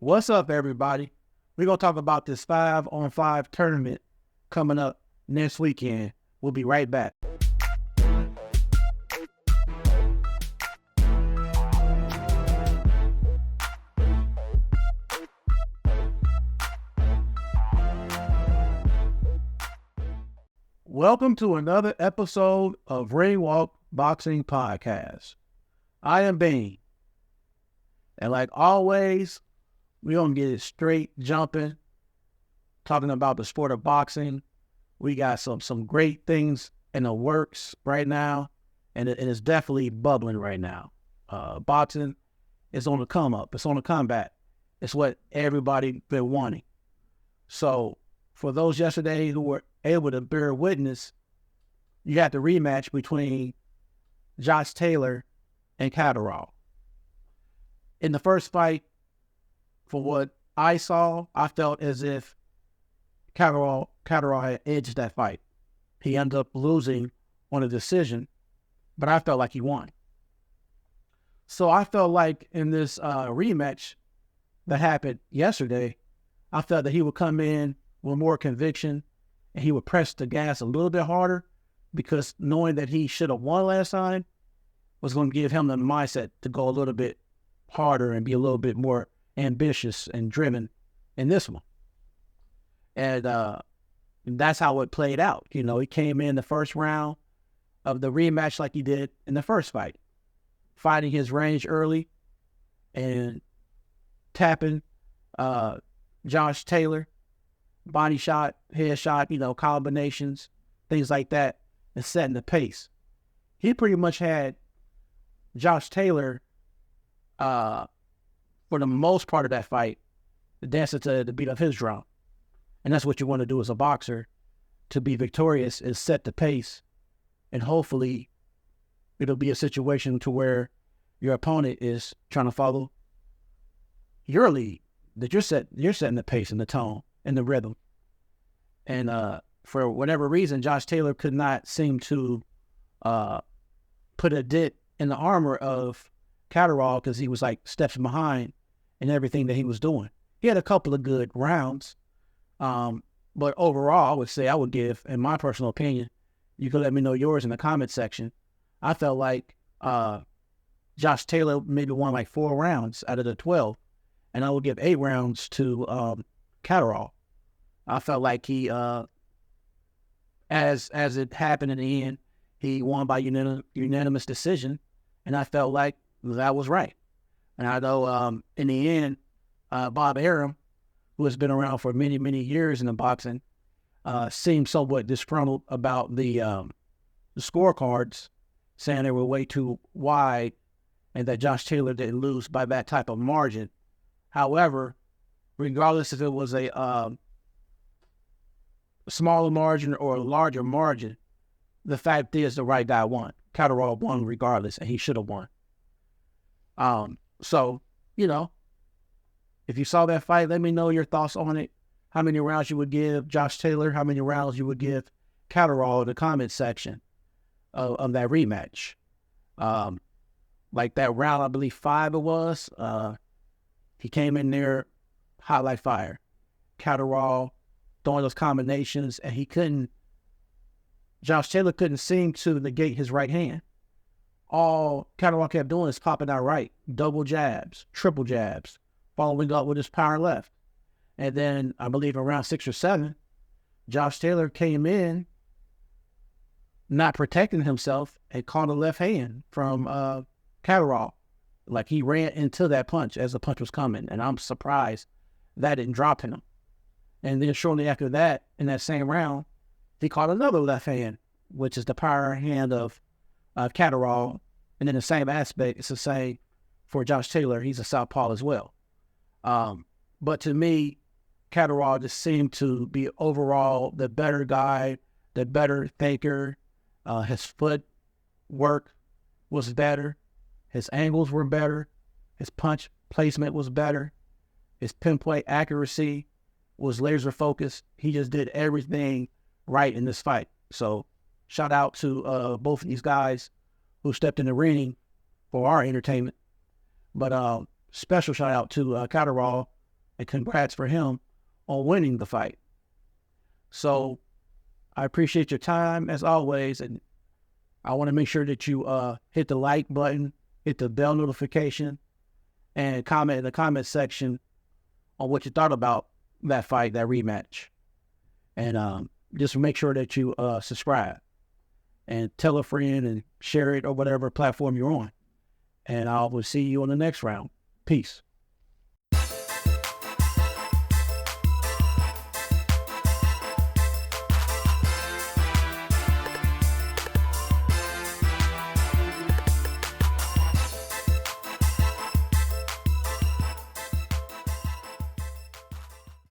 What's up, everybody? We're going to talk about this 5-on-5 tournament coming up next weekend. We'll be right back. Welcome to another episode of Ring Walk Boxing Podcast. I am Bean. And like always, we're going to get it straight jumping, talking about the sport of boxing. We got some great things in the works right now, and it's definitely bubbling right now. Boxing is on the come up. It's on the comeback. It's what everybody been wanting. So for those yesterday who were able to bear witness, you had the rematch between Josh Taylor and Catterall. In the first fight, for what I saw, I felt as if Catterall had edged that fight. He ended up losing on a decision, but I felt like he won. So I felt like in this rematch that happened yesterday, I felt that he would come in with more conviction and he would press the gas a little bit harder, because knowing that he should have won last time was going to give him the mindset to go a little bit harder and be a little bit more ambitious and driven in this one. And that's how it played out. You know, he came in the first round of the rematch like he did in the first fight, fighting his range early and tapping Josh Taylor, body shot, head shot, combinations, things like that, and setting the pace. He pretty much had Josh Taylor, for the most part of that fight, dancing to the beat of his drum. And that's what you want to do as a boxer, to be victorious, is set the pace. And hopefully it'll be a situation to where your opponent is trying to follow your lead, that you're setting the pace and the tone and the rhythm. And for whatever reason, Josh Taylor could not seem to put a dent in the armor of Catterall, because he was like steps behind in everything that he was doing. He had a couple of good rounds, but overall, I would give, in my personal opinion, you can let me know yours in the comment section, I felt like Josh Taylor maybe won like 4 rounds out of the 12, and I would give 8 rounds to Catterall. I felt like he, as it happened in the end, he won by unanimous decision, and I felt like that was right. And I know in the end, Bob Arum, who has been around for many, many years in the boxing, seemed somewhat disgruntled about the scorecards, saying they were way too wide and that Josh Taylor didn't lose by that type of margin. However, regardless if it was a smaller margin or a larger margin, the fact is the right guy won. Catterall won regardless, and he should have won. So, if you saw that fight, let me know your thoughts on it. How many rounds you would give Josh Taylor, how many rounds you would give Catterall in the comment section of that rematch. Like that round, I believe 5 it was, he came in there hot like fire. Catterall throwing those combinations, and Josh Taylor couldn't seem to negate his right hand. All Catterall kept doing is popping out right, double jabs, triple jabs, following up with his power left. And then I believe around 6 or 7, Josh Taylor came in not protecting himself and caught a left hand from Catterall. Like he ran into that punch as the punch was coming, and I'm surprised that didn't drop him. And then shortly after that, in that same round, he caught another left hand, which is the power hand of Catterall. And in the same aspect, it's the same for Josh Taylor. He's a southpaw as well. But to me, Catterall just seemed to be overall the better guy, the better thinker. His foot work was better. His angles were better. His punch placement was better. His pinpoint accuracy was laser focused. He just did everything right in this fight. So shout out to both of these guys who stepped in the ring for our entertainment. But special shout out to Catterall And congrats for him on winning the fight. So I appreciate your time as always. And I want to make sure that you hit the like button, hit the bell notification, and comment in the comment section on what you thought about that fight, that rematch. And just make sure that you subscribe and tell a friend and share it or whatever platform you're on. And I will see you on the next round. Peace.